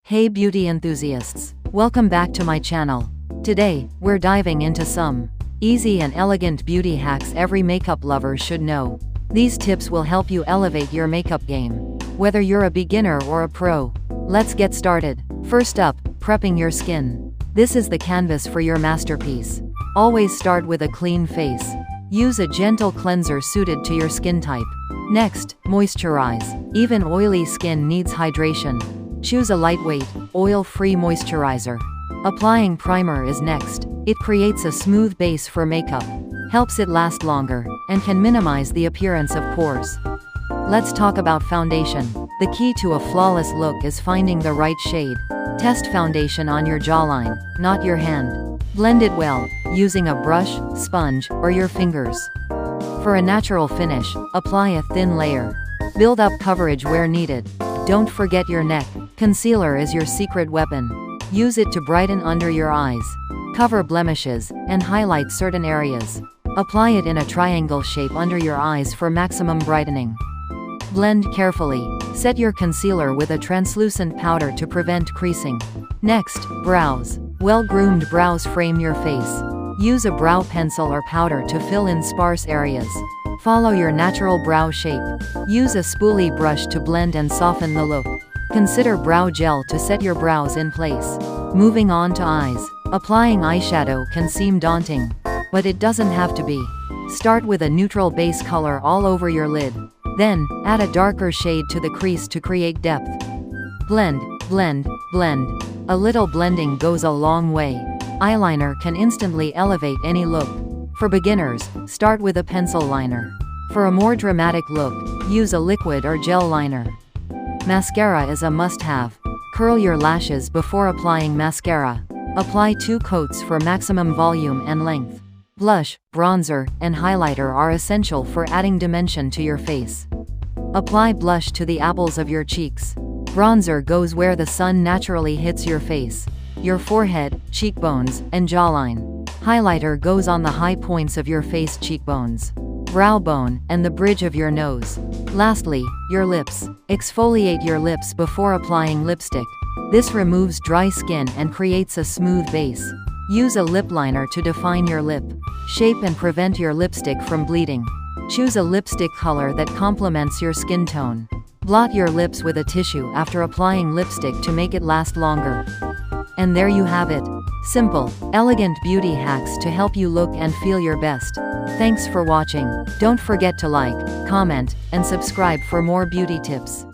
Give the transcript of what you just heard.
Hey beauty enthusiasts! Welcome back to my channel. Today, we're diving into some easy and elegant beauty hacks every makeup lover should know. These tips will help you elevate your makeup game, whether you're a beginner or a pro. Let's get started. First up, prepping your skin. This is the canvas for your masterpiece. Always start with a clean face. Use a gentle cleanser suited to your skin type. Next, moisturize. Even oily skin needs hydration. Choose a lightweight, oil-free moisturizer. Applying primer is next. It creates a smooth base for makeup, helps it last longer, and can minimize the appearance of pores. Let's talk about foundation. The key to a flawless look is finding the right shade. Test foundation on your jawline, not your hand. Blend it well, using a brush, sponge, or your fingers. For a natural finish, apply a thin layer. Build up coverage where needed. Don't forget your neck. Concealer is your secret weapon. Use it to brighten under your eyes, cover blemishes, and highlight certain areas. Apply it in a triangle shape under your eyes for maximum brightening. Blend carefully. Set your concealer with a translucent powder to prevent creasing. Next, brows. Well-groomed brows frame your face. Use a brow pencil or powder to fill in sparse areas. Follow your natural brow shape. Use a spoolie brush to blend and soften the look. Consider brow gel to set your brows in place. Moving on to eyes. Applying eyeshadow can seem daunting, but it doesn't have to be. Start with a neutral base color all over your lid. Then, add a darker shade to the crease to create depth. Blend, blend, blend. A little blending goes a long way. Eyeliner can instantly elevate any look. For beginners, start with a pencil liner. For a more dramatic look, use a liquid or gel liner. Mascara is a must-have. Curl your lashes before applying mascara. Apply 2 coats for maximum volume and length. Blush, bronzer, and highlighter are essential for adding dimension to your face. Apply blush to the apples of your cheeks. Bronzer goes where the sun naturally hits your face, your forehead, cheekbones, and jawline. Highlighter goes on the high points of your face, cheekbones, brow bone, and the bridge of your nose. Lastly, your lips. Exfoliate your lips before applying lipstick. This removes dry skin and creates a smooth base. Use a lip liner to define your lip shape and prevent your lipstick from bleeding. Choose a lipstick color that complements your skin tone. Blot your lips with a tissue after applying lipstick to make it last longer. And there you have it. Simple, elegant beauty hacks to help you look and feel your best. Thanks for watching. Don't forget to like, comment, and subscribe for more beauty tips.